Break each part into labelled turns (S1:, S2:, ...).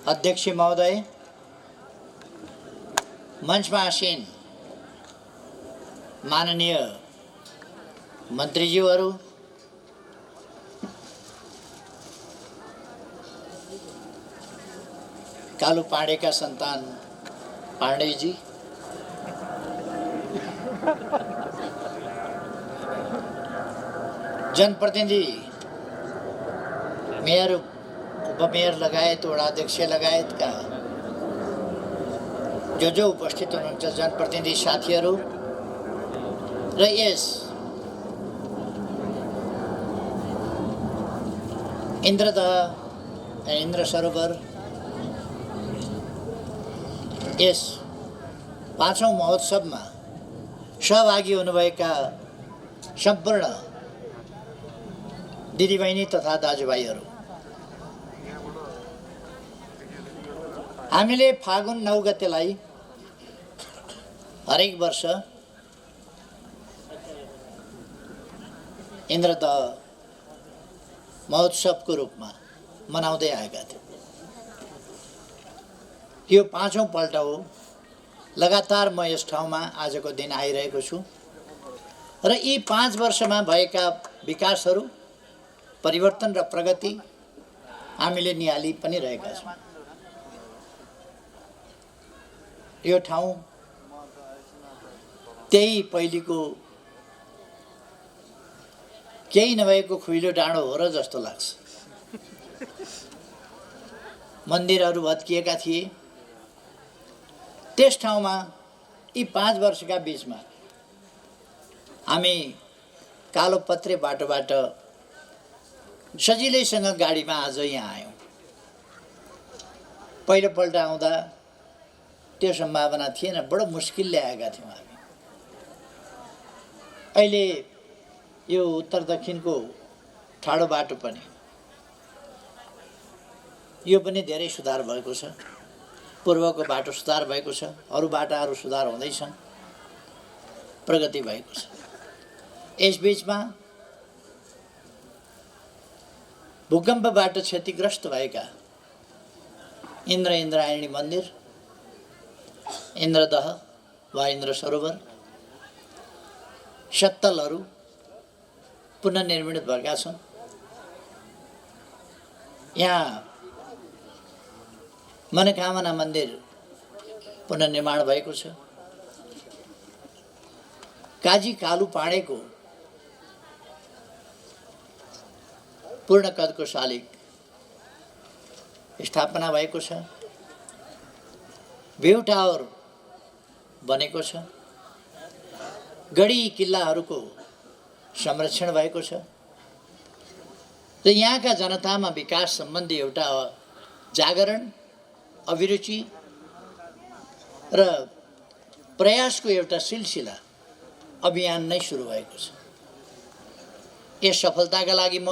S1: अध्यक्ष महोदय, मंचमा आसीन माननीय मन्त्रीज्यूहरू, कालु पाण्डेका सन्तान पाण्डेजी, जनप्रतिनिधि, मेयर, उपमेयर लगायत वडाध्यक्ष लगायतका जो उपस्थित हुनुहुन्छ जनप्रतिनिधि साथीहरू र यस इन्द्रदह इन्द्र सरोवर यस 5औं महोत्सवमा सहभागी हुनुभएका सम्पूर्ण दिदीबहिनी तथा दाजुभाइहरू, हामीले फागुन 9 गतेलाई हरेक वर्ष इन्द्रदह महोत्सवको रूपमा मनाउँदै आएका थियौँ। यो 5औं पल्ट हो। लगातार म यस ठाउँमा आजको दिन आइरहेको छु र यी 5 वर्षमा भएका विकासहरू, परिवर्तन र प्रगति हामीले निहाली पनि रहेका छौँ। यो ठाउँ त्यही पहिलेको केही नभएको खुइलो डाँडो हो र जस्तो लाग्छ। मन्दिरहरू भत्किएका थिए। त्यस ठाउँमा यी 5 वर्षका बीचमा हामी कालोपत्रे बाटोबाट सजिलैसँग गाडीमा आज यहाँ आयौँ। पहिलोपल्ट आउँदा त्यो सम्भावना थिएन, बडो मुस्किलले आएका थियौँ हामी। अहिले यो उत्तर दक्षिणको ठाडो बाटो पनि यो पनि धेरै सुधार भएको छ। पूर्वको बाटो सुधार भएको छ, अरू बाटाहरू सुधार हुँदैछन्, प्रगति भएको छ। यसबीचमा भूकम्पबाट क्षतिग्रस्त भएका इन्द्रायणी मन्दिर, इन्द्रदह वा इन्द्र सरोवर, सत्तलहरू पुनर्निर्मित भएका छन्। यहाँ मनोकामना मन्दिर पुनर्निर्माण भएको छ। काजी कालु पाण्डेको पूर्ण कदको शालिग स्थापना भएको छ। भ्यू टावर बनेको छ। गढी किल्लाहरूको संरक्षण भएको छ र यहाँका जनतामा विकास सम्बन्धी एउटा जागरण, अभिरुचि र प्रयासको एउटा सिलसिला अभियान नै सुरु भएको छ। यस सफलताका लागि म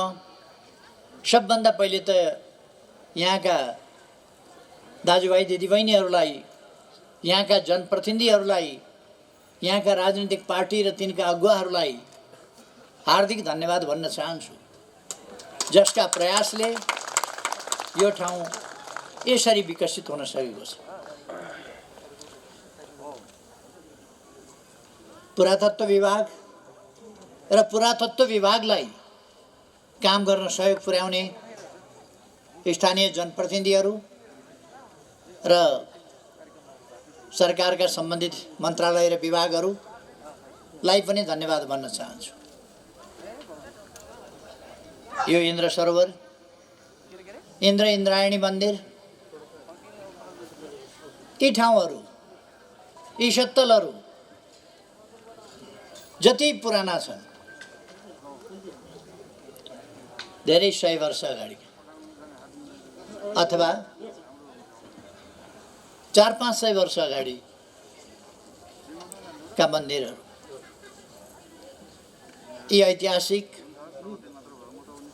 S1: सबभन्दा पहिले त यहाँका दाजुभाइ दिदीबहिनीहरूलाई, यहाँका जनप्रतिनिधिहरूलाई, यहाँका राजनीतिक पार्टी र तिनका अगुवाहरूलाई हार्दिक धन्यवाद भन्न चाहन्छु, जसका प्रयासले यो ठाउँ यसरी विकसित हुन सकेको छ। पुरातत्व विभाग र पुरातत्व विभागलाई काम गर्न सहयोग पुर्याउने स्थानीय जनप्रतिनिधिहरू र सरकारका सम्बन्धित मन्त्रालय र विभागहरूलाई पनि धन्यवाद भन्न चाहन्छु। यो इन्द्र सरोवर, इन्द्रायणी मन्दिर, यी ठाउँहरू, यी सत्तलहरू जति पुराना छन्, धेरै 100 वर्ष अगाडि अथवा 400-500 वर्ष अगाडि का मन्दिरहरू, यी ऐतिहासिक,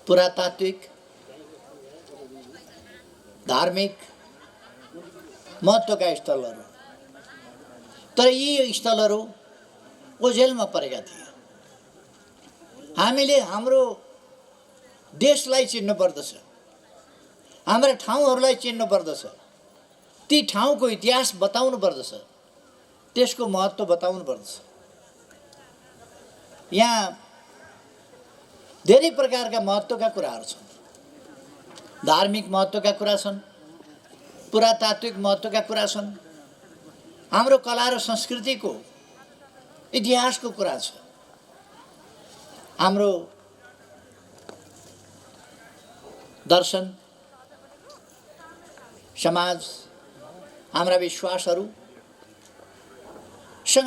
S1: पुरातात्विक, धार्मिक महत्त्वका स्थलहरू, तर यी स्थलहरू ओझेलमा परेका थिए। हामीले हाम्रो देशलाई चिन्नु पर्दछ, हाम्रा ठाउँहरूलाई चिन्नु पर्दछ, ती ठाउँको इतिहास बताउनु पर्दछ, त्यसको महत्त्व बताउनु पर्दछ। यहाँ धेरै प्रकारका महत्त्वका कुराहरू छन्। धार्मिक महत्त्वका कुरा छन्, पुरातात्विक महत्त्वका कुरा छन्, हाम्रो कला र संस्कृतिको इतिहासको कुरा छ, हाम्रो दर्शन, समाज, हाम्रा विश्वासहरूसँग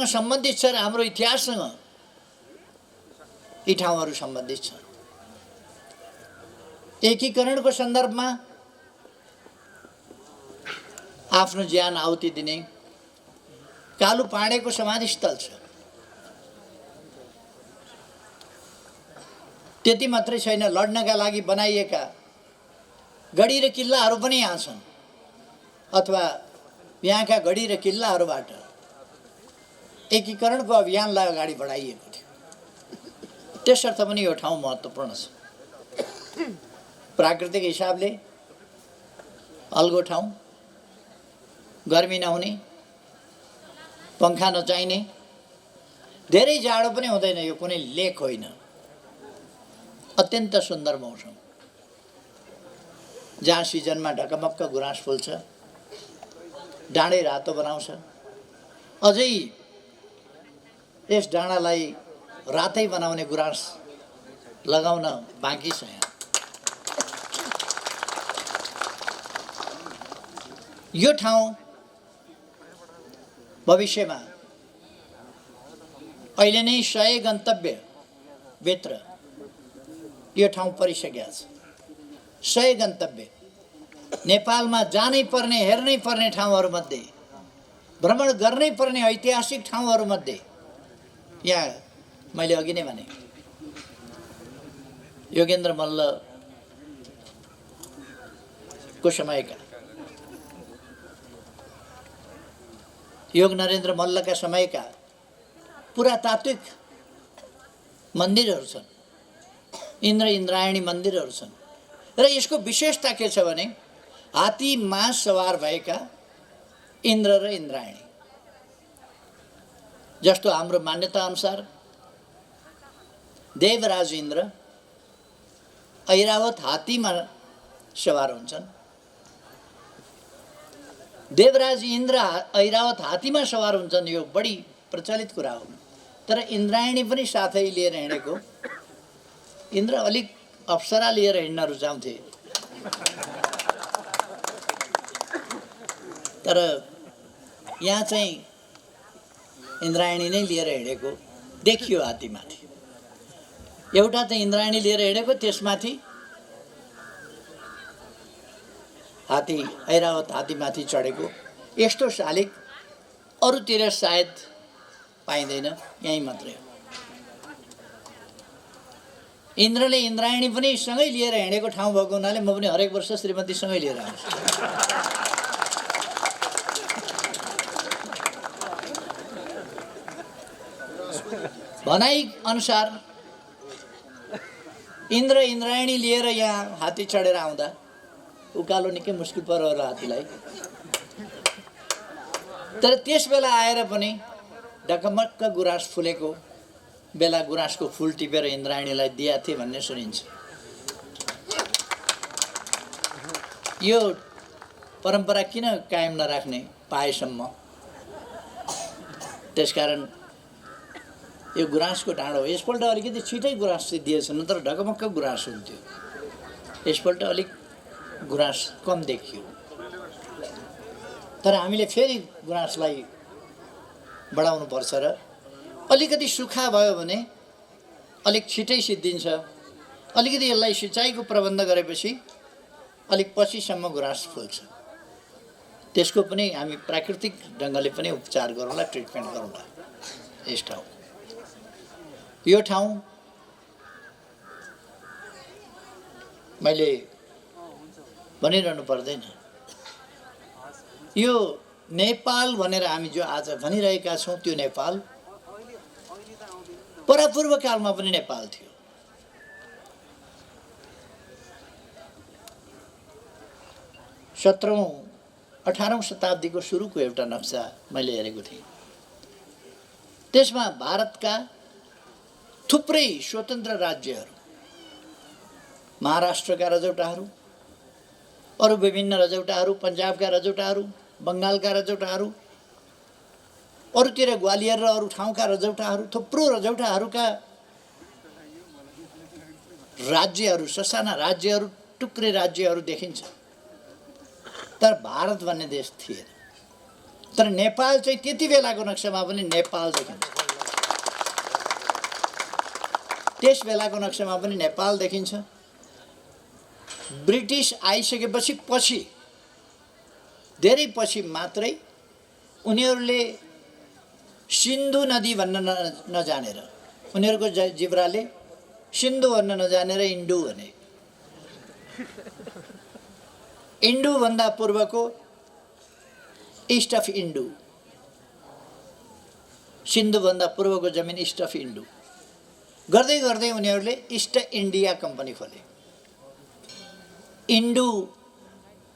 S1: सम्बन्धित छ र हाम्रो इतिहाससँग यी ठाउँहरू सम्बन्धित छन्। एकीकरणको सन्दर्भमा आफ्नो ज्यान आहुति दिने कालु पाँडेको समाधिस्थल छ। त्यति मात्रै छैन, लड्नका लागि बनाइएका गढी र किल्लाहरू पनि यहाँ छन्, अथवा यहाँका गढी र किल्लाहरूबाट एकीकरणको अभियानलाई अगाडि बढाइएको थियो। त्यसर्थ पनि यो ठाउँ महत्त्वपूर्ण छ। प्राकृतिक हिसाबले अल्गो ठाउँ, गर्मी नहुने, पङ्खा नचाहिने, धेरै जाडो पनि हुँदैन, यो कुनै लेक होइन, अत्यन्त सुन्दर मौसम, जहाँ सिजनमा ढकमक्क गुराँस फुल्छ, डाँडै रातो बनाउँछ। अझै यस डाँडालाई रातै बनाउने गुराँस लगाउन बाँकी छ। यहाँ यो ठाउँ भविष्यमा अहिले नै 100 गन्तव्यभित्र यो ठाउँ परिसकेको छ। 100 गन्तव्य नेपालमा जानै पर्ने, हेर्नै पर्ने ठाउँहरूमध्ये, भ्रमण गर्नै पर्ने ऐतिहासिक ठाउँहरूमध्ये यहाँ मैले अघि नै भने योगेन्द्र मल्लको समयका, योग नरेन्द्र मल्लका समयका पुरातात्विक मन्दिरहरू छन्, इन्द्र इन्द्रायणी मन्दिरहरू छन्। र यसको विशेषता के छ भने हात्तीमा सवार भएका इन्द्र र इन्द्रायणी, जस्तो हाम्रो मान्यता अनुसार देवराज इन्द्र ऐरावत हात्तीमा सवार हुन्छन्। देवराज इन्द्र ऐरावत हात्तीमा सवार हुन्छन्, यो बढी प्रचलित कुरा हो। तर इन्द्रायणी पनि साथै लिएर हिँडेको। इन्द्र अलिक अप्सरा लिएर हिँड्न रुचाउँथे, तर यहाँ चाहिँ इन्द्रायणी नै लिएर हिँडेको देखियो हात्तीमाथि। एउटा चाहिँ इन्द्रायणी लिएर हिँडेको, त्यसमाथि हात्ती, ऐरावत हात्तीमाथि चढेको। यस्तो शालिक अरूतिर सायद पाइँदैन, यहीँ मात्रै हो। इन्द्रले इन्द्रायणी पनि सँगै लिएर हिँडेको ठाउँ भएको हुनाले म पनि हरेक वर्ष श्रीमतीसँगै लिएर आउँछु। भनाइ अनुसार इन्द्र इन्द्रायणी लिएर यहाँ हात्ती चढेर आउँदा उकालो निकै मुस्किल पर्यो होला हात्तीलाई। तर त्यस बेला आएर पनि ढकमक्क गुराँस फुलेको बेला गुराँसको फुल टिपेर इन्द्रायणीलाई दिएका थिए भन्ने सुनिन्छ। यो परम्परा किन कायम नराख्ने पाएसम्म? त्यसकारण यो गुराँसको डाँडो हो। यसपल्ट अलिकति छिटै गुराँस चाहिँ दिएछ, नत्र ढकमक्क गुराँस हुन्थ्यो। यसपल्ट अलिक गुराँस कम देखियो, तर हामीले फेरि गुराँसलाई बढाउनु पर्छ र अलिकति सुक्खा भयो भने अलिक छिटै सिद्धिन्छ। अलिकति यसलाई सिँचाइको प्रबन्ध गरेपछि अलिक पछिसम्म गुराँस फुल्छ। त्यसको पनि हामी प्राकृतिक ढङ्गले पनि उपचार गरौँला, ट्रिटमेन्ट गरौँला यस ठाउँ। यो ठाउँ मैले भनिरहनु पर्दैन। यो नेपाल भनेर हामी जो आज भनिरहेका छौँ, त्यो नेपाल परापूर्व कालमा पनि नेपाल थियो। सत्रौं 18औं शताब्दीको सुरुको एउटा नक्सा मैले हेरेको थिएँ। त्यसमा भारतका थुप्रै स्वतन्त्र राज्यहरू, महाराष्ट्रका रजौटाहरू, अरू विभिन्न रजौटाहरू, पन्जाबका रजौटाहरू, बङ्गालका रजौटाहरू, अरूतिर ग्वालियर र अरू ठाउँका रजौटाहरू, थुप्रो रजौटाहरूका राज्यहरू, ससाना राज्यहरू, टुक्रे राज्यहरू देखिन्छ। तर भारत भन्ने देश थिएन। तर नेपाल चाहिँ त्यति बेलाको नक्सामा पनि नेपाल देखिन्छ। त्यस बेलाको नक्सामा पनि नेपाल देखिन्छ। ब्रिटिस आइसकेपछि धेरै पछि मात्रै उनीहरूले सिन्धु नदी भन्न नजानेर, उनीहरूको जिब्राले सिन्धु भन्न नजानेर इन्डु भने। इन्डु भन्दा पूर्वको इस्ट अफ इन्डु, सिन्धु भन्दा पूर्वको जमिन इस्ट अफ इन्डु गर्दै गर्दै उनीहरूले इस्ट इन्डिया कम्पनी खोले। इन्डु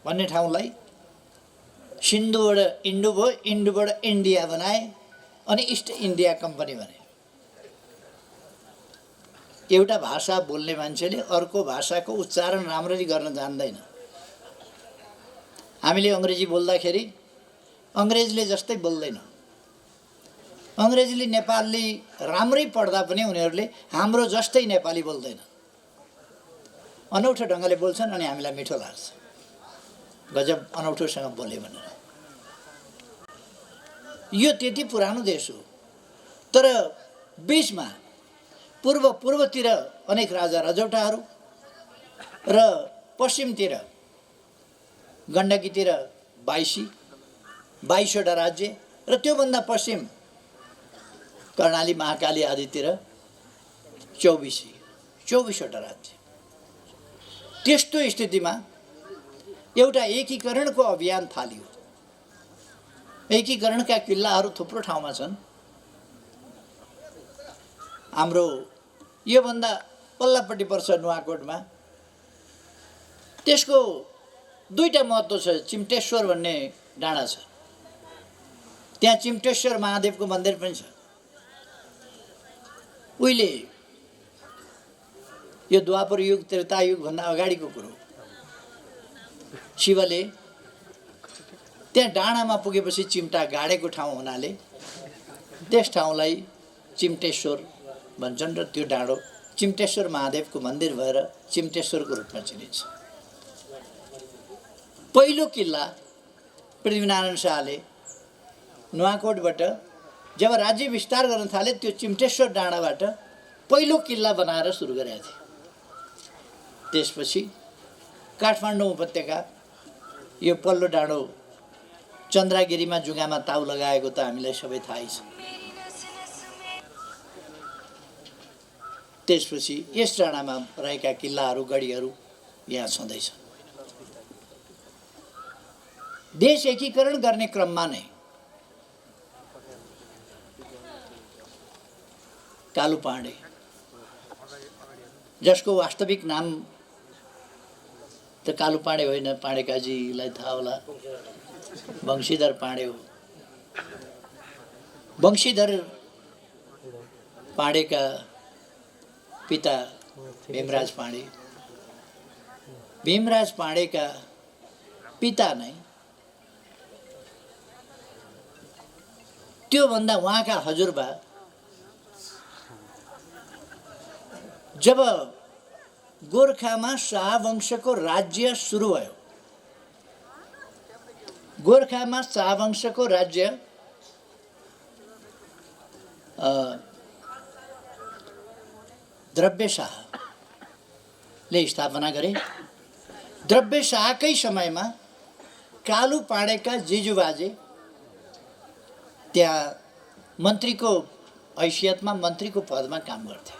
S1: भन्ने ठाउँलाई सिन्धुबाट इन्डु भयो, इन्डुबाट इन्डिया बनाए अनि इस्ट इन्डिया कम्पनी भने। एउटा भाषा बोल्ने मान्छेले अर्को भाषाको उच्चारण राम्ररी गर्न जान्दैन। हामीले अङ्ग्रेजी बोल्दाखेरि अङ्ग्रेजले जस्तै बोल्दैन। अङ्ग्रेजीले नेपाली राम्रै पढ्दा पनि उनीहरूले हाम्रो जस्तै नेपाली बोल्दैन। अनौठो ढङ्गले बोल्छन् अनि हामीलाई मिठो लाग्छ, गजब अनौठोसँग बोले भनेर। यो त्यति पुरानो देश हो। तर बीचमा पूर्वतिर अनेक राजा रजौटाहरू र पश्चिमतिर गण्डकीतिर 22वटा राज्य र त्योभन्दा पश्चिम कर्णाली, महाकाली आदितिर 24वटा राज्य। त्यस्तो स्थितिमा एउटा एकीकरणको अभियान थालियो। एकीकरणका किल्लाहरू थुप्रो ठाउँमा छन्। हाम्रो योभन्दा पल्लापट्टि पर्छ नुवाकोटमा। त्यसको दुईटा महत्त्व छ। चिम्टेश्वर भन्ने डाँडा छ, त्यहाँ चिम्टेश्वर महादेवको मन्दिर पनि छ। उहिले यो द्वापर युग त्रेता युगभन्दा अगाडिको कुरो, शिवले त्यहाँ डाँडामा पुगेपछि चिम्टा गाडेको ठाउँ हुनाले त्यस ठाउँलाई चिम्टेश्वर भन्छन् र त्यो डाँडो चिम्टेश्वर महादेवको मन्दिर भएर चिम्टेश्वरको रूपमा चिनिन्छ। पहिलो किल्ला पृथ्वीनारायण शाहले नुवाकोटबाट जब राज्य विस्तार गर्न थाले त्यो चिम्टेश्वर डाँडाबाट पहिलो किल्ला बनाएर सुरु गरेका थिए। त्यसपछि काठमाडौँ उपत्यका यो पल्लो डाँडो चन्द्रागिरीमा जुगामा ताउ लगाएको त हामीलाई सबै थाहै छ। त्यसपछि यस डाँडामा रहेका किल्लाहरू, गढीहरू यहाँ छँदैछ। देश एकीकरण गर्ने क्रममा नै कालु पाण्डे, जसको वास्तविक नाम त कालु पाण्डे होइन, पाण्डेकाजीलाई थाहा होला, वंशीधर पाण्डे हो। वंशीधर पाण्डेका पिता भीमराज पाण्डे, भीमराज पाण्डेका पिता नै त्योभन्दा उहाँका हजुरबा जब गोर्खामा शाहवंशको राज्य सुरु भयो, गोर्खामा शाहवंशको राज्य द्रव्य शाहले स्थापना गरे। द्रव्य शाहकै समयमा कालु पाण्डेका जिजुबाजे त्यहाँ मन्त्रीको हैसियतमा, मन्त्रीको पदमा काम गर्थे।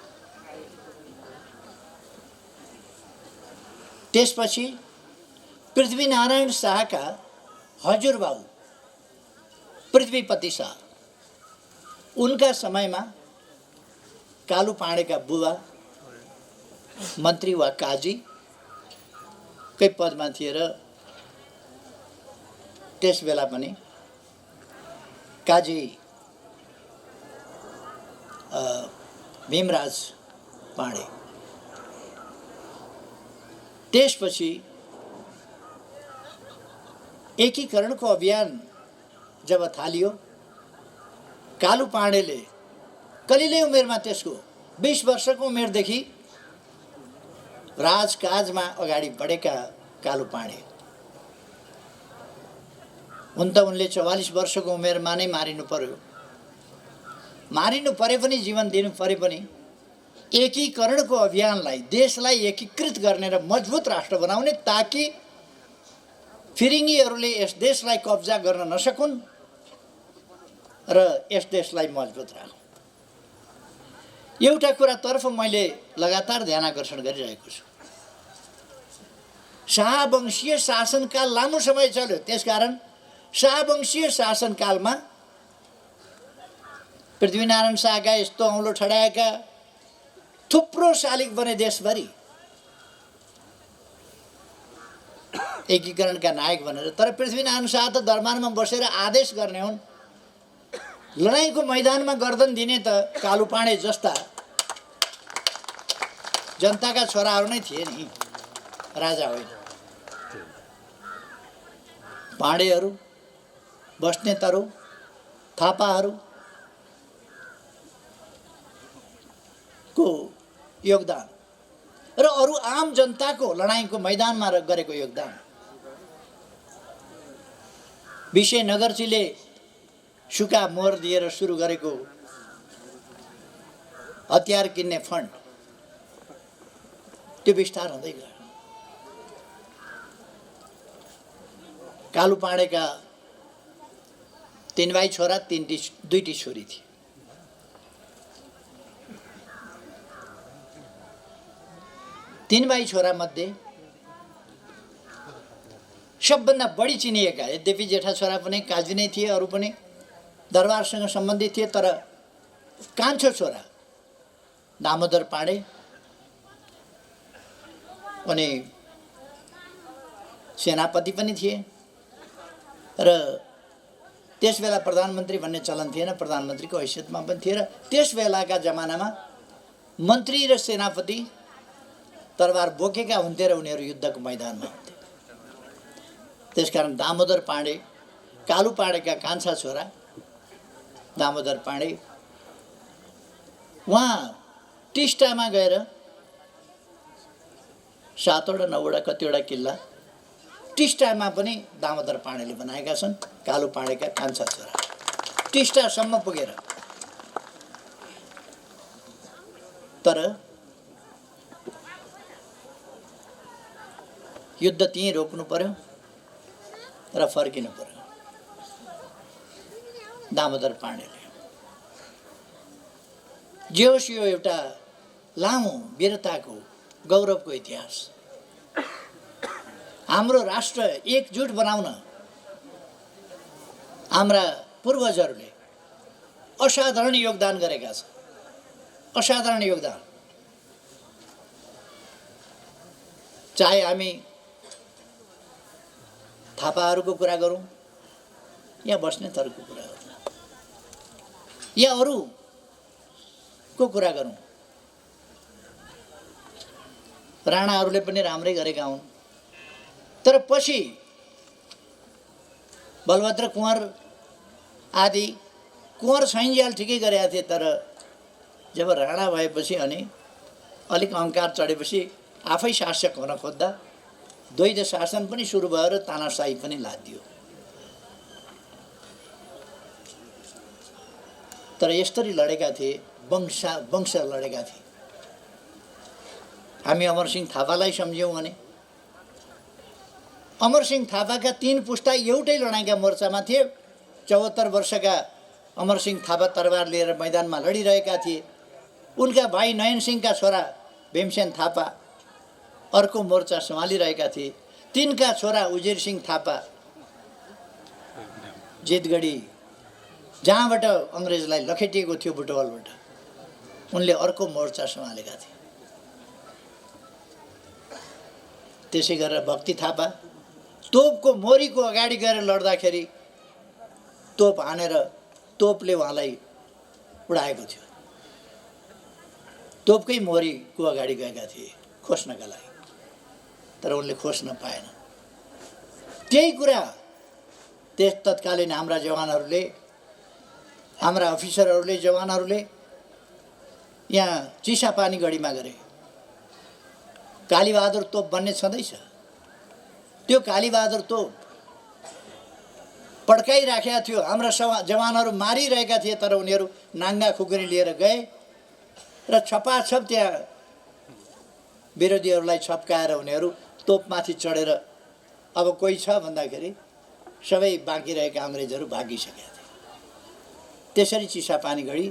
S1: त्यसपछि पृथ्वीनारायण शाहका हजुरबाउ पृथ्वीपति शाह, उनका समयमा कालु पाण्डेका बुबा मन्त्री वा काजी कै पदमा थिए र त्यस बेला पनि काजी भीमराज पाण्डे। त्यसपछि एकीकरणको अभियान जब थालियो, कालु पाण्डेले कलिलै उमेरमा, त्यसको 20 वर्षको उमेरदेखि राजकाजमा अगाडि बढेका कालु पाण्डे हुन त उनले 44 वर्षको उमेरमा नै मारिनु पर्यो। मारिनु परे पनि, जीवन दिनु परे पनि एकीकरणको अभियानलाई, देशलाई एकीकृत गर्ने र मजबुत राष्ट्र बनाउने, ताकि फिरिङ्गीहरूले यस देशलाई कब्जा गर्न नसकुन् र यस देशलाई मजबुत राखौँ। एउटा कुरातर्फ मैले लगातार ध्यानकर्षण गरिरहेको छु। शाहवंशीय शासनकाल लामो समय चल्यो, त्यसकारण शाहवंशीय शासनकालमा पृथ्वीनारायण शाहका यस्तो औँलो ठडाएका थुप्रो शालिग बने देशभरि एकीकरणका नायक भनेर। तर पृथ्वीनारायण शाह त दरबारमा बसेर आदेश गर्ने हुन्, लडाईँको मैदानमा गर्दन दिने त कालु पाण्डे जस्ता जनताका छोराहरू नै थिए नि, राजा होइन। पाण्डेहरू, बस्नेतहरू, थापाहरू को योगदान र अरू आम जनताको लडाईँको मैदानमा गरेको योगदान, विजयनगरजीले सुका मोहर दिएर सुरु गरेको हतियार किन्ने फन्ड, त्यो विस्तार हुँदै गयो। कालु पाण्डेका 3 भाइ छोरा, 2टी छोरी थिए। तीन भाइ छोरा मध्ये सबभन्दा बढी चिनिएका, यद्यपि जेठा छोरा पनि काजी नै थिए, अरू पनि दरबारसँग सम्बन्धित थिए, तर कान्छो छोरा दामोदर पाण्डे अनि सेनापति पनि थिए र त्यसबेला प्रधानमन्त्री भन्ने चलन थिएन, प्रधानमन्त्रीको हैसियतमा पनि थिए। र त्यसबेलाका जमानामा मन्त्री र सेनापति तरबार बोकेका हुन्थे र उनीहरू युद्धको मैदानमा हुन्थे। त्यसकारण दामोदर पाण्डे, कालु पाण्डेका कान्छा छोरा दामोदर पाण्डे, उहाँ टिस्टामा गएर 7वटा 9वटा कतिवटा किल्ला टिस्टामा पनि दामोदर पाण्डेले बनाएका छन्। कालु पाण्डेका कान्छा छोरा टिस्टासम्म पुगेर, तर युद्ध त्यहीँ रोक्नु पर्यो र फर्किनु पर्यो दामोदर पाण्डेले। जे होस्, यो एउटा लामो वीरताको, गौरवको इतिहास। हाम्रो राष्ट्र एकजुट बनाउन हाम्रा पूर्वजहरूले असाधारण योगदान गरेका छन्, असाधारण योगदान। चाहे हामी थापाहरूको कुरा गरौँ या बस्नेतहरूको कुरा गरौँ या अरूको कुरा गरौँ, राणाहरूले पनि राम्रै गरेका हुन्। तर पछि बलभद्र कुँवर आदि, कुँवर सैन्याल ठिकै गरेका थिए, तर जब राणा भएपछि अनि अलिक अहङ्कार चढेपछि आफै शासक हुन खोज्दा द्वैध शासन पनि सुरु भयो र तानाशाही पनि लादियो। तर यसरी लडेका थिए, वंश लडेका थिए। हामी अमरसिंह थापालाई सम्झ्यौँ भने अमरसिंह थापाका 3 पुस्ता एउटै लडाइँका मोर्चामा थिए। 74 वर्षका अमरसिंह थापा तरबार लिएर मैदानमा लडिरहेका थिए। उनका भाइ नयनसिंहका छोरा भीमसेन थापा अर्को मोर्चा सम्हालिरहेका थिए। तिनका छोरा उजिर सिंह थापा जितगढी, जहाँबाट अङ्ग्रेजलाई लखेटिएको थियो बुटवलबाट, उनले अर्को मोर्चा सम्हालेका थिए। त्यसै गरेर भक्ति थापा तोपको मोरीको अगाडि गएर लड्दाखेरि तोप हानेर तोपले उहाँलाई उडाएको थियो। तोपकै मोरीको अगाडि गएका थिए खोज्नका लागि, तर उनले खोज्न पाएन। त्यही कुरा त्यस तत्कालीन हाम्रा जवानहरूले, हाम्रा अफिसरहरूले, जवानहरूले यहाँ चिसापानी गढीमा गरे। कालीबहादुर तोप बन्ने छँदैछ। त्यो कालीबहादुर तोप पड्काइराखेका थियो। हाम्रा जवानहरू मारिरहेका थिए, तर उनीहरू नाङ्गा खुकुरी लिएर गए र छपाछप त्यहाँ विरोधीहरूलाई छप्काएर उनीहरू तोपमाथि चढेर अब कोही छ भन्दाखेरि सबै बाँकी रहेका अङ्ग्रेजहरू भागिसकेका थिए। त्यसरी चिसापानी गढी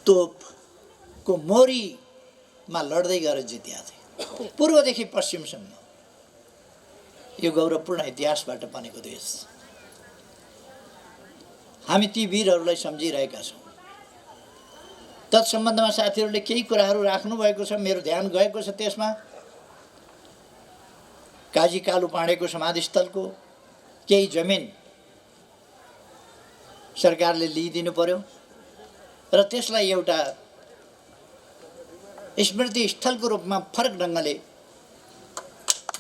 S1: तोपको मोरीमा लड्दै गएर जितेका थिए, पूर्वदेखि पश्चिमसम्म। यो गौरवपूर्ण इतिहासबाट बनेको देश। हामी ती वीरहरूलाई सम्झिरहेका छौँ। तत्सम्बन्धमा साथीहरूले केही कुराहरू राख्नुभएको छ, मेरो ध्यान गएको छ त्यसमा। काजी कालु पाँडेको समाधिस्थलको केही जमिन सरकारले लिइदिनु पर्यो र त्यसलाई एउटा स्मृति स्थलको रूपमा फरक ढङ्गले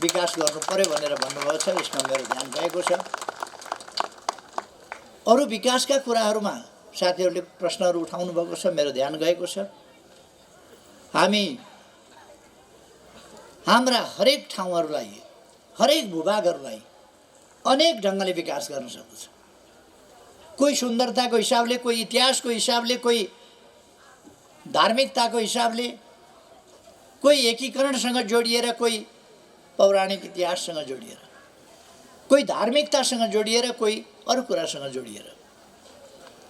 S1: विकास गर्नु पर्यो भनेर भन्नुभएको छ। यसमा मेरो ध्यान गएको छ। अरू विकासका कुराहरूमा साथीहरूले प्रश्नहरू उठाउनु भएको छ, मेरो ध्यान गएको छ। हामी हाम्रा हरेक ठाउँहरूलाई, हरेक भूभागहरूलाई अनेक ढङ्गले विकास गर्न सक्दछ। कोही सुन्दरताको हिसाबले, कोही इतिहासको हिसाबले, कोही धार्मिकताको हिसाबले, कोही एकीकरणसँग जोडिएर, कोही पौराणिक इतिहाससँग जोडिएर, कोही धार्मिकतासँग जोडिएर, कोही अरू कुरासँग जोडिएर।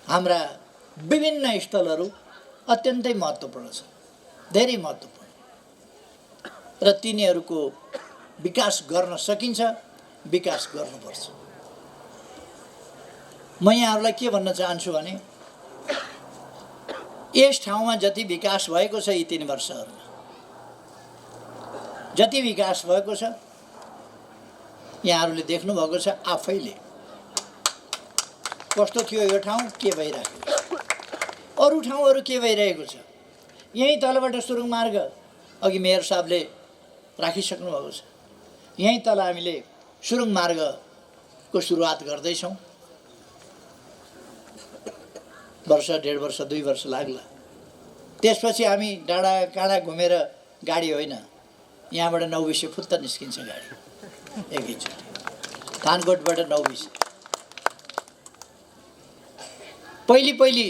S1: हाम्रा विभिन्न स्थलहरू अत्यन्तै महत्त्वपूर्ण छन्, धेरै महत्त्वपूर्ण, र तिनीहरूको विकास गर्न सकिन्छ, विकास गर्नुपर्छ। म यहाँहरूलाई के भन्न चाहन्छु भने यस ठाउँमा जति विकास भएको छ, यी 3 वर्षहरूमा जति विकास भएको छ, यहाँहरूले देख्नुभएको छ आफैले। कस्तो थियो यो ठाउँ, के भइरहेको छ, अरू ठाउँहरू के भइरहेको छ। यहीँ तलबाट सुरुङ मार्ग अघि मेयर साहबले राखिसक्नु भएको छ। यहीँ तल हामीले सुरुङ मार्गको सुरुवात गर्दैछौँ। वर्ष, 1.5 वर्ष, 2 वर्ष लाग्ला। त्यसपछि हामी डाँडा काँडा घुमेर गाडी होइन, यहाँबाट 9 फुत्त निस्किन्छ गाडी एकैचोटि, थानकोटबाट 9 पहिली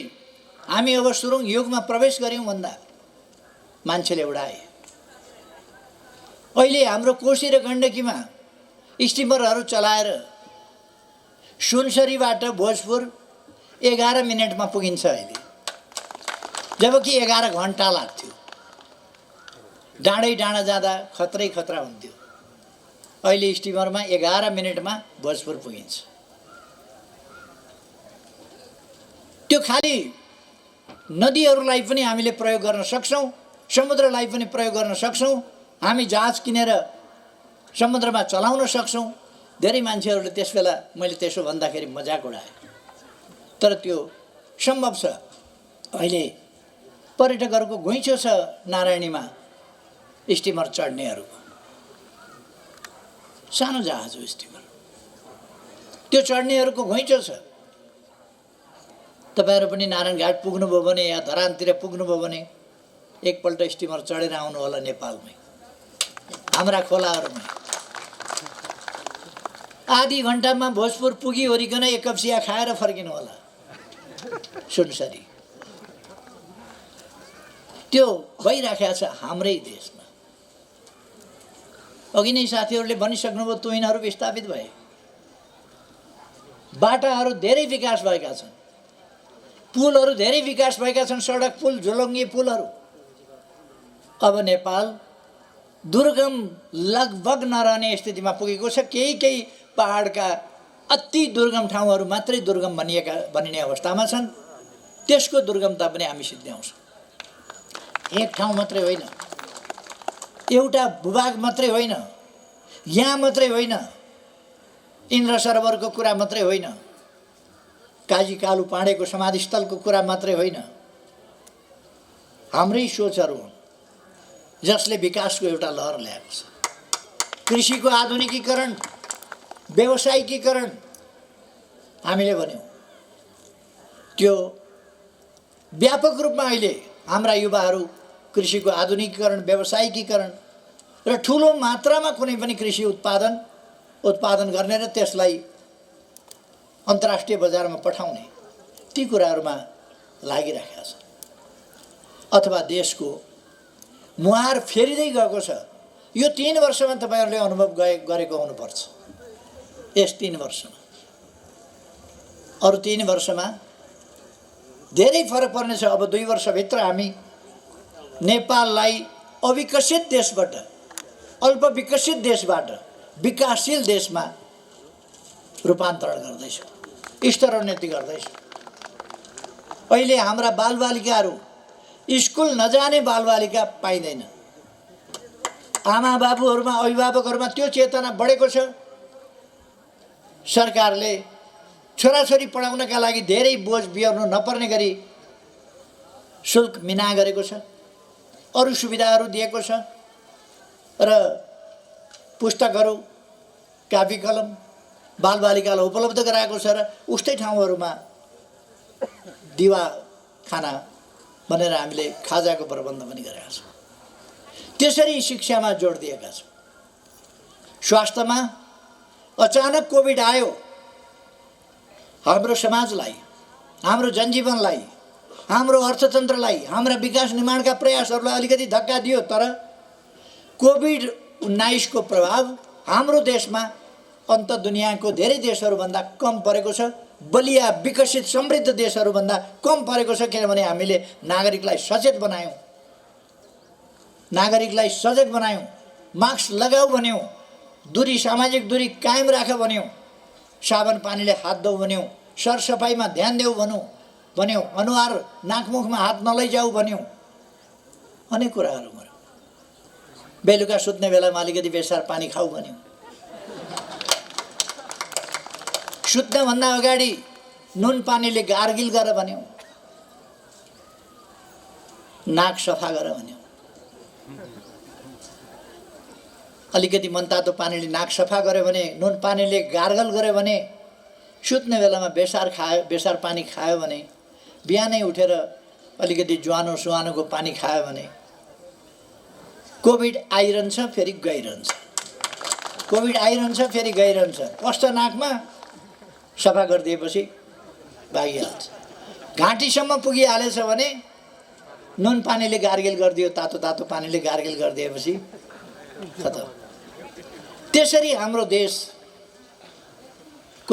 S1: हामी अब सुरुङ युगमा प्रवेश गऱ्यौँ भन्दा मान्छेले उडाए। अहिले हाम्रो कोशी र गण्डकीमा स्टिमरहरू चलाएर सुनसरीबाट भोजपुर 11 मिनटमा पुगिन्छ अहिले, जबकि 11 घन्टा लाग्थ्यो। डाँडै डाँडा जाँदा खतरै खतरा हुन्थ्यो। अहिले स्टिमरमा 11 मिनटमा भोजपुर पुगिन्छ। त्यो खाली नदीहरूलाई पनि हामीले प्रयोग गर्न सक्छौँ, समुद्रलाई पनि प्रयोग गर्न सक्छौँ। हामी जहाज किनेर समुद्रमा चलाउन सक्छौँ। धेरै मान्छेहरूले त्यसबेला मैले त्यसो भन्दाखेरि मजाक उडाए, तर त्यो सम्भव छ। अहिले पर्यटकहरूको घुइँचो छ नारायणीमा स्टिमर चढ्नेहरूको। सानो जहाज हो स्टिमर, त्यो चढ्नेहरूको घुइँचो छ। तपाईँहरू पनि नारायणघाट पुग्नुभयो भने या धरानतिर पुग्नुभयो भने एकपल्ट स्टिमर चढेर आउनु होला नेपालमै, हाम्रा खोलाहरूमा। आधी घन्टामा भोजपुर पुगिओरिकन 1 कप चिया खाएर फर्किनु होला सुनसरी। त्यो भइराखेको छ हाम्रै देशमा। अघि नै साथीहरूले भनिसक्नुभयो, तुहिनहरू विस्थापित भए, बाटाहरू धेरै विकास भएका छन्, पुलहरू धेरै विकास भएका छन्, सडक पुल, झोलङ्गी पुलहरू। अब नेपाल दुर्गम लगभग नरहने स्थितिमा पुगेको छ। केही पहाडका अति दुर्गम ठाउँहरू मात्रै दुर्गम बनिने अवस्थामा छन्। त्यसको दुर्गमता पनि हामी सिद्ध्याउँछौँ। एक ठाउँ मात्रै होइन, एउटा भूभाग मात्रै होइन, यहाँ मात्रै होइन, इन्द्र सरोवरको कुरा मात्रै होइन, काजी कालु पाँडेको समाधिस्थलको कुरा मात्रै होइन, हाम्रै सोचहरू हुन् जसले विकासको एउटा लहर ल्याएको छ। कृषिको आधुनिकीकरण, व्यावसायिकीकरण हामीले भन्यौँ, त्यो व्यापक रूपमा अहिले हाम्रा युवाहरू कृषिको आधुनिकीकरण, व्यावसायिकीकरण र ठुलो मात्रामा कुनै पनि कृषि उत्पादन गर्ने र त्यसलाई अन्तर्राष्ट्रिय बजारमा पठाउने ती कुराहरूमा लागिरहेका छन्। अथवा देशको मुहार फेरिँदै गएको छ। यो 3 वर्षमा तपाईहरुले अनुभव गरेको हुनुपर्छ। यस 3 वर्षमा, अरु 3 वर्षमा धेरै फरक पर्नेछ। अब 2 वर्षभित्र हामी नेपाललाई अविकसित देशबाट, अल्प विकसित देशबाट विकासशील देशमा रूपान्तरण गर्दैछौँ, स्तरोन्नति गर्दैछौँ। अहिले हाम्रा बालबालिकाहरू स्कुल नजाने बालबालिका पाइँदैन। आमा बाबुहरूमा, अभिभावकहरूमा त्यो चेतना बढेको छ। सरकारले छोराछोरी पढाउनका लागि धेरै बोझ बिहोर्नु नपर्ने गरी शुल्क मिना गरेको छ, अरू सुविधाहरू दिएको छ र पुस्तकहरू, कापी कलम बालबालिकालाई उपलब्ध गराएको छ र उस्तै ठाउँहरूमा दिवा खाना भनेर हामीले खाजाको प्रबन्ध पनि गरेका छौँ। त्यसरी शिक्षामा जोड दिएका छौँ। स्वास्थ्यमा अचानक कोभिड आयो, हाम्रो समाजलाई, हाम्रो जनजीवनलाई, हाम्रो अर्थतन्त्रलाई, हाम्रा विकास निर्माणका प्रयासहरूलाई अलिकति धक्का दियो। तर कोभिड-19 को प्रभाव हाम्रो देशमा अन्त दुनियाँको धेरै देशहरूभन्दा कम परेको छ। बलिया विकसित समृद्ध देशहरूभन्दा कम परेको छ। किनभने हामीले नागरिकलाई सचेत बनायौँ, नागरिकलाई सजग बनायौँ, मास्क लगाऊ भन्यौँ, दूरी, सामाजिक दूरी कायम राख भन्यौँ, साबन पानीले हात धोऊ भन्यौँ, सरसफाइमा ध्यान देऊ भन्यौँ, अनुहार नाकमुखमा हात नलैजाऊ भन्यौँ, अनेक कुराहरू गर्यौँ। बेलुका सुत्ने बेलामा अलिकति बेसार पानी खाऊ भन्यौँ, सुत्नभन्दा अगाडि नुन पानीले गार्गिल गर भन्यौँ, नाक सफा गर भन्यौँ, अलिकति मनतातो पानीले नाक सफा गर्यो भने, नुन पानीले गार्गल गर्यो भने, सुत्ने बेलामा बेसार पानी खायो भने, बिहानै उठेर अलिकति ज्वानो सुहानोको पानी खायो भने कोभिड आइरहन्छ फेरि गइरहन्छ, कोभिड आइरहन्छ फेरि गइरहन्छ। पस्छ नाकमा, सफा गरिदिएपछि भागिहाल्छ। घाँटीसम्म पुगिहालेछ भने नुन पानीले गार्गिल गरिदियो, तातो तातो पानीले गार्गिल गरिदिएपछि खतम। त्यसरी हाम्रो देशको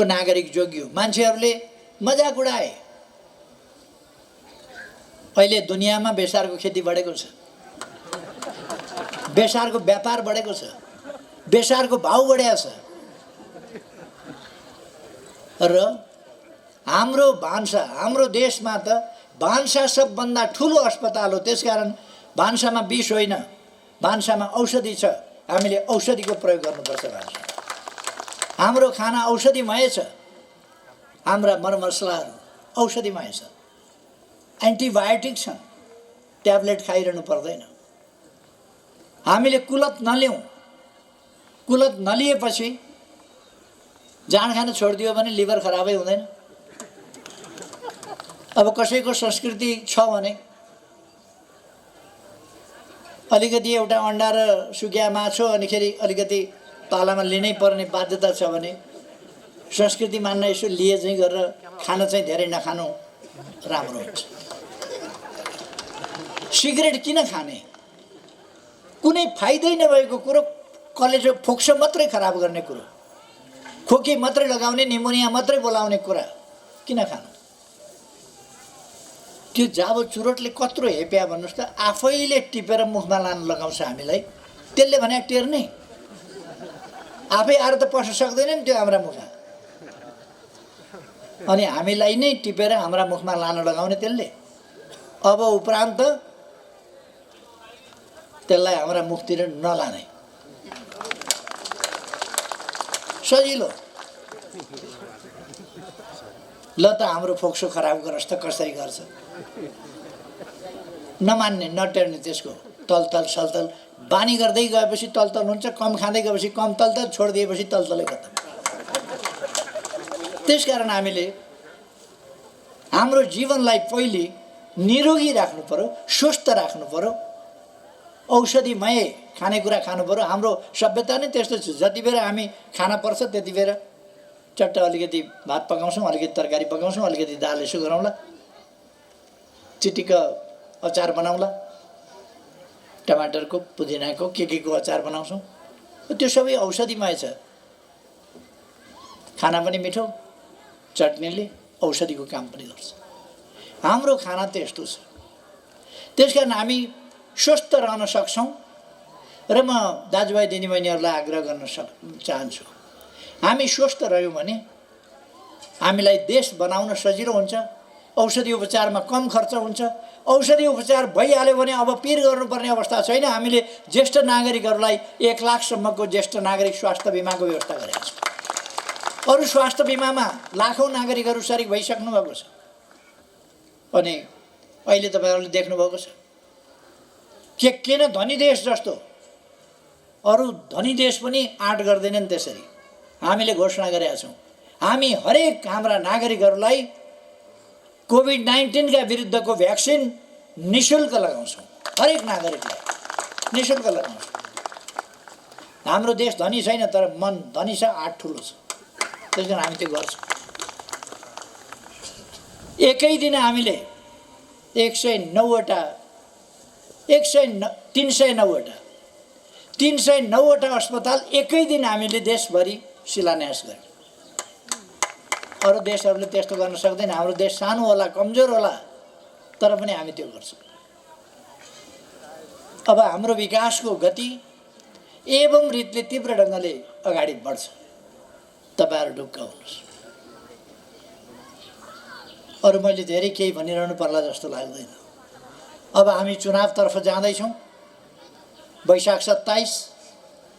S1: नागरिक जोगियो। मान्छेहरूले मजाक उडाए। अहिले दुनियाँमा बेसारको खेती बढेको छ, बेसारको व्यापार बढेको छ, बेसारको भाउ बढेको छ र हाम्रो भान्सा, हाम्रो देशमा त भान्सा सबभन्दा ठुलो अस्पताल हो। त्यसकारण भान्सामा विष होइन, भान्सामा औषधि छ। हामीले औषधिको प्रयोग गर्नुपर्छ। भान्सा हाम्रो खाना औषधिमय छ, हाम्रा मरमसलाहरू औषधिमय छ, एन्टिबायोटिक छन्, ट्याब्लेट खाइरहनु पर्दैन। हामीले कुलत नलियौँ। कुलत नलिएपछि जाँड खान छोडिदियो भने लिभर खराबै हुँदैन। अब कसैको संस्कृति छ भने अलिकति एउटा अन्डा र सुकिया माछो अनिखेरि अलिकति पालामा लिनै पर्ने बाध्यता छ भने संस्कृति मान्न यसो लिए चाहिँ गरेर खाना चाहिँ धेरै नखानु राम्रो हुन्छ। सिगरेट किन खाने? कुनै फाइदै नभएको कुरो, कलेजो फोक्सो मात्रै खराब गर्ने कुरो, खोकी मात्रै लगाउने, निमोनिया मात्रै बोलाउने कुरा किन खानु? त्यो जाबो चुरोटले कत्रो हेप्या भन्नुहोस् त। आफैले टिपेर मुखमा लान लगाउँछ हामीलाई, त्यसले भने टेर्ने, आफै आएर त पस्न सक्दैन नि त्यो हाम्रा मुखमा। अनि हामीलाई नै टिपेर हाम्रा मुखमा लान लगाउने त्यसले। अब उपरान्त त्यसलाई हाम्रा मुखतिर नलाने, सजिलो। ल त हाम्रो फोक्सो खराब गरोस् त कसरी गर्छ, नमान्ने नटेर्ने, त्यसको तलतल सलतल बानी गर्दै गएपछि तलतल हुन्छ, कम खाँदै गएपछि कम तलतल, छोडिदिएपछि तलतलै खत्तम। त्यसकारण हामीले हाम्रो जीवनलाई पहिले निरोगी राख्नु पर्यो, स्वस्थ राख्नु पर्यो, औषधिमय खानेकुरा खानु पर्यो। हाम्रो सभ्यता नै त्यस्तो छ, जति बेर हामी खाना पर्छ त्यति बेर चट्ट अलिकति भात पकाउँछौँ, अलिकति तरकारी पकाउँछौँ, अलिकति दाल यसो गरौँला, चिटिक्क अचार बनाउँला, टमाटरको, पुदिनाको, के को अचार बनाउँछौँ। त्यो सबै औषधिमय छ। खाना पनि मिठो, चटनीले औषधिको काम पनि गर्छ। हाम्रो खाना त्यस्तो छ। त्यसकारण हामी स्वस्थ रहन सक्छौँ र म दाजुभाइ दिदीबहिनीहरूलाई आग्रह गर्न चाहन्छु, हामी स्वस्थ रह्यौँ भने हामीलाई देश बनाउन सजिलो हुन्छ, औषधि उपचारमा कम खर्च हुन्छ। औषधि उपचार भइहाल्यो भने अब पिर गर्नुपर्ने अवस्था छैन। हामीले ज्येष्ठ नागरिकहरूलाई 1 लाखसम्मको ज्येष्ठ नागरिक स्वास्थ्य बिमाको व्यवस्था गरेका छौँ। अरू स्वास्थ्य बिमामा लाखौँ नागरिकहरू सरिक भइसक्नु भएको छ। अनि अहिले तपाईँहरूले देख्नुभएको छ किन धनी देश जस्तो अरू धनी देश पनि आँट गर्दैनन्। त्यसरी हामीले घोषणा गरेका छौँ, हामी हरेक हाम्रा नागरिकहरूलाई कोभिड-19 का विरुद्धको भ्याक्सिन निःशुल्क लगाउँछौँ। हरेक नागरिकलाई निःशुल्क लगाउँछौँ। हाम्रो देश धनी छैन तर मन धनी छ, आँट ठुलो छ। त्यसकारण हामी त्यो गर्छौँ। एकै दिन हामीले 309वटा अस्पताल एकै दिन हामीले देशभरि शिलान्यास गर्यौँ। अरू देशहरूले त्यस्तो गर्न सक्दैन। हाम्रो देश सानो होला, कमजोर होला, तर पनि हामी त्यो गर्छौँ। अब हाम्रो विकासको गति एवं रीतिले तीव्र ढङ्गले अगाडि बढ्छ। तपाईँहरू ढुक्क हुनुहोस्। अरू मैले धेरै केही भनिरहनु पर्ला जस्तो लाग्दैन। अब हामी चुनावतर्फ जाँदैछौँ। वैशाख 27,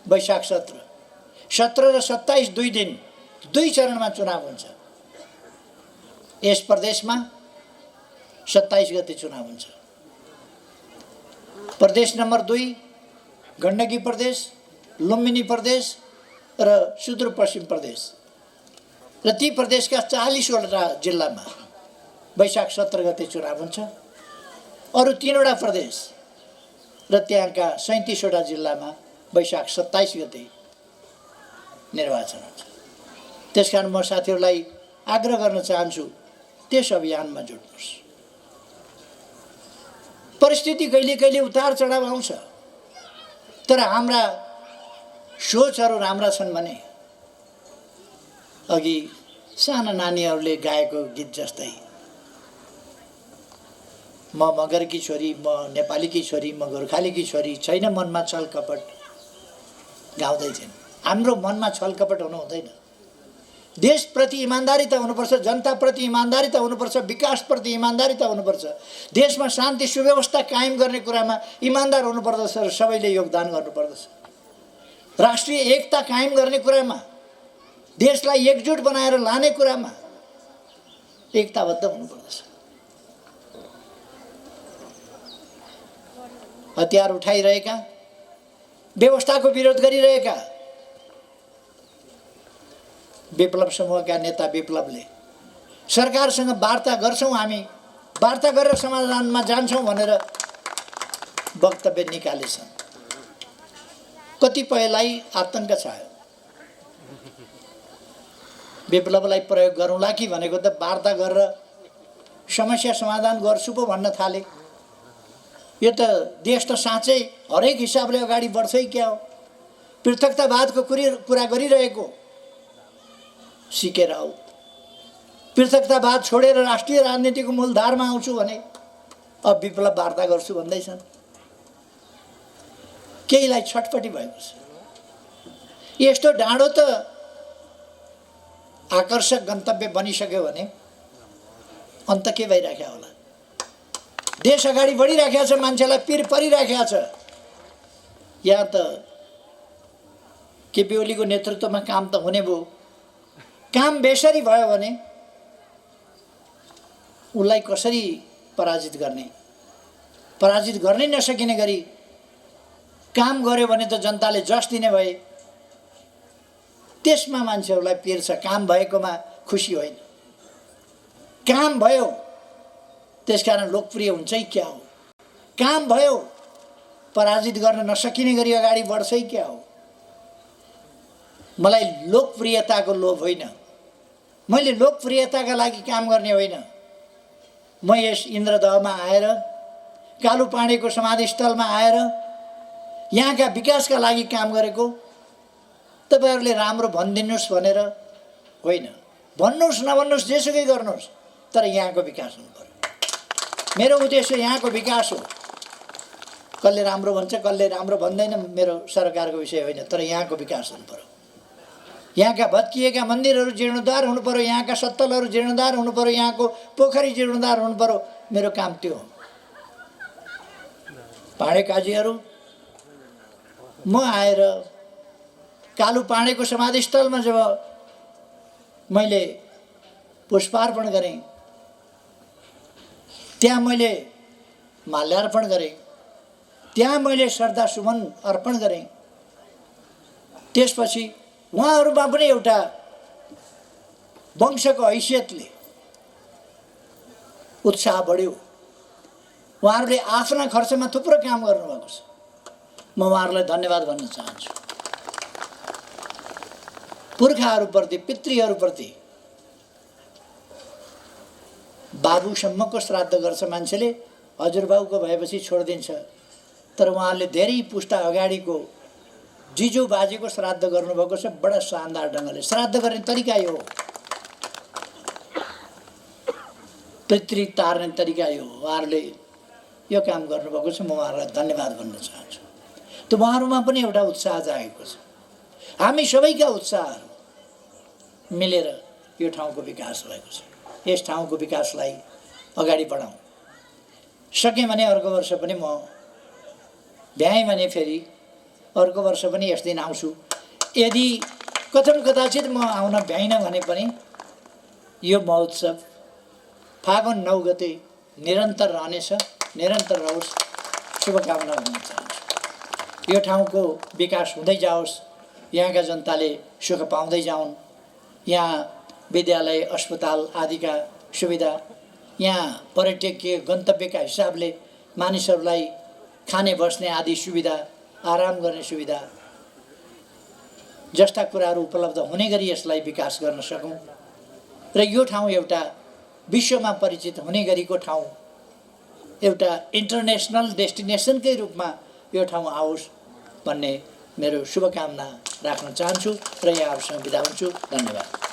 S1: वैशाख 17 र 27 दुई दिन, 2 चरणमा चुनाव हुन्छ। यस प्रदेशमा 27 गते चुनाव हुन्छ। प्रदेश नम्बर 2 गण्डकी प्रदेश, लुम्बिनी प्रदेश र सुदूरपश्चिम प्रदेश र ती प्रदेशका 40वटा जिल्लामा वैशाख 17 गते चुनाव हुन्छ। अरू 3वटा प्रदेश र त्यहाँका 37वटा जिल्लामा वैशाख 27 गते निर्वाचन हुन्छ। त्यसकारण म साथीहरूलाई आग्रह गर्न चाहन्छु, त्यस अभियानमा जुट्नुहोस्। परिस्थिति कहिले कहिले उतार चढाव आउँछ, तर हाम्रा सोचहरू राम्रा छन् भने अघि साना नानीहरूले गाएको गीत जस्तै म मगरकी छोरी, म नेपालीकी छोरी, म गोर्खालीकी छोरी, छैन मनमा छल कपट गाउँदै थिइन्। हाम्रो मनमा छल कपट हुनु हुँदैन। देशप्रति इमान्दारिता हुनुपर्छ, जनताप्रति इमान्दारिता हुनुपर्छ, विकासप्रति इमान्दारिता हुनुपर्छ, देशमा शान्ति सुव्यवस्था कायम गर्ने कुरामा इमान्दार हुनुपर्दछ र सबैले योगदान गर्नुपर्दछ। राष्ट्रिय एकता कायम गर्ने कुरामा, देशलाई एकजुट बनाएर लाने कुरामा एकताबद्ध हुनुपर्दछ। हतियार उठाइरहेका, व्यवस्थाको विरोध गरिरहेका विप्लव समूहका नेता विप्लवले सरकारसँग वार्ता गर्छौँ, हामी वार्ता गरेर समाधानमा जान्छौँ भनेर वक्तव्य निकालेछन्। कतिपयलाई आतंक छायो। विप्लवलाई प्रयोग गरौँला कि भनेको त वार्ता गरेर समस्या समाधान गर्छु पो भन्न थाले। यो त देश त साँच्चै हरेक हिसाबले अगाडि बढ्छ क्या हो। पृथकतावादको कुरा गरिरहेको सिकेर आऊ। पृथकतावाद छोडेर राष्ट्रिय राजनीतिको मूलधारमा आउँछु भने अब विप्लव वार्ता गर्छु भन्दैछन्। केहीलाई छटपटी भएको छ। यस्तो डाँडो त आकर्षक गन्तव्य बनिसक्यो भने अन्त के भइराख्या होला। देश अगाडि बढिराखेको छ, मान्छेलाई पिर परिराखेको छ। यहाँ त केपी ओलीको नेतृत्वमा काम त हुने भयो, काम बेसरी भयो भने उसलाई कसरी पराजित गर्ने, पराजित गर्नै नसकिने गरी काम गर्यो भने त जनताले जस दिने भए त्यसमा मान्छेहरूलाई पिर्छ। काम भएकोमा खुसी होइन। काम भयो त्यसकारण लोकप्रिय हुन्छ है क्या हो? काम भयो पराजित गर्न नसकिने गरी अगाडि बढ्छ है क्या हो? मलाई लोकप्रियताको लोभ होइन। मैले लोकप्रियताका लागि काम गर्ने होइन। म यस इन्द्रदहमा आएर, कालुपाँडेको समाधिस्थलमा आएर यहाँका विकासका लागि काम गरेको। तपाईहरुले राम्रो भनिदिनुस् भनेर होइन, भन्नुस् नभन्नुस् जेसुकै गर्नुस्, तर यहाँको विकास हुनु पर्यो। मेरो उद्देश्य यहाँको विकास हो। कसले राम्रो भन्छ कसले राम्रो भन्दैन मेरो सरकारको विषय होइन, तर यहाँको विकास हुनु पर्यो। यहाँका भत्किएका मन्दिरहरू जीर्णोद्धार हुनु पर्यो, यहाँका सत्तलहरू जीर्णोद्धार हुनु पर्यो, यहाँको पोखरी जीर्णोद्धार हुनु पर्यो। मेरो काम त्यो हो। पाँडे काजीहरू, म आएर कालुपाँडेको समाधिस्थलमा जब मैले पुष्पार्पण गरेँ, त्यहाँ मैले माल्यार्पण गरेँ, त्यहाँ मैले श्रद्धासुमन अर्पण गरेँ। त्यसपछि उहाँहरूमा पनि एउटा वंशको हैसियतले उत्साह बढ्यो। उहाँहरूले आफ्ना खर्चमा थुप्रो काम गर्नुभएको छ। म उहाँहरूलाई धन्यवाद भन्न चाहन्छु। पुर्खाहरूप्रति, पितृहरूप्रति बाबुसम्मको श्राद्ध गर्छ मान्छेले, हजुरबाउको भएपछि छोडिदिन्छ। तर उहाँहरूले धेरै पुस्ता अगाडिको जिजु बाजेको श्राद्ध गर्नुभएको छ बडा शानदार ढङ्गले। श्राद्ध गर्ने तरिका यो हो, पितृ तार्ने तरिका यो हो। उहाँहरूले यो काम गर्नुभएको छ। म उहाँहरूलाई धन्यवाद भन्न चाहन्छु। त्यो उहाँहरूमा पनि एउटा उत्साह जागेको छ। हामी सबैका उत्साहहरू मिलेर यो ठाउँको विकास भएको छ। यस ठाउँको विकासलाई अगाडि बढाउँ। सकेँ भने अर्को वर्ष पनि म भ्याएँ भने फेरि अर्को वर्ष पनि यस दिन आउँछु। यदि कथम कदाचित म आउन भ्याइनँ भने पनि यो महोत्सव फागुन 9 गते निरन्तर रहनेछ। निरन्तर रहोस्, शुभकामना भन्न चाहन्छु। यो ठाउँको विकास हुँदै जाओस्, यहाँका जनताले सुख पाउँदै जाउन्। यहाँ विद्यालय, अस्पताल आदिका सुविधा, यहाँ पर्यटकीय गन्तव्यका हिसाबले मानिसहरूलाई खाने बस्ने आदि सुविधा, आराम गर्ने सुविधा जस्ता कुराहरू उपलब्ध हुने गरी यसलाई विकास गर्न सकौँ र यो ठाउँ एउटा विश्वमा परिचित हुने गरीको ठाउँ, एउटा इन्टरनेसनल डेस्टिनेसनकै रूपमा यो ठाउँ आओस् भन्ने मेरो शुभकामना राख्न चाहन्छु र यहाँहरूसँग बिदा हुन्छु। धन्यवाद।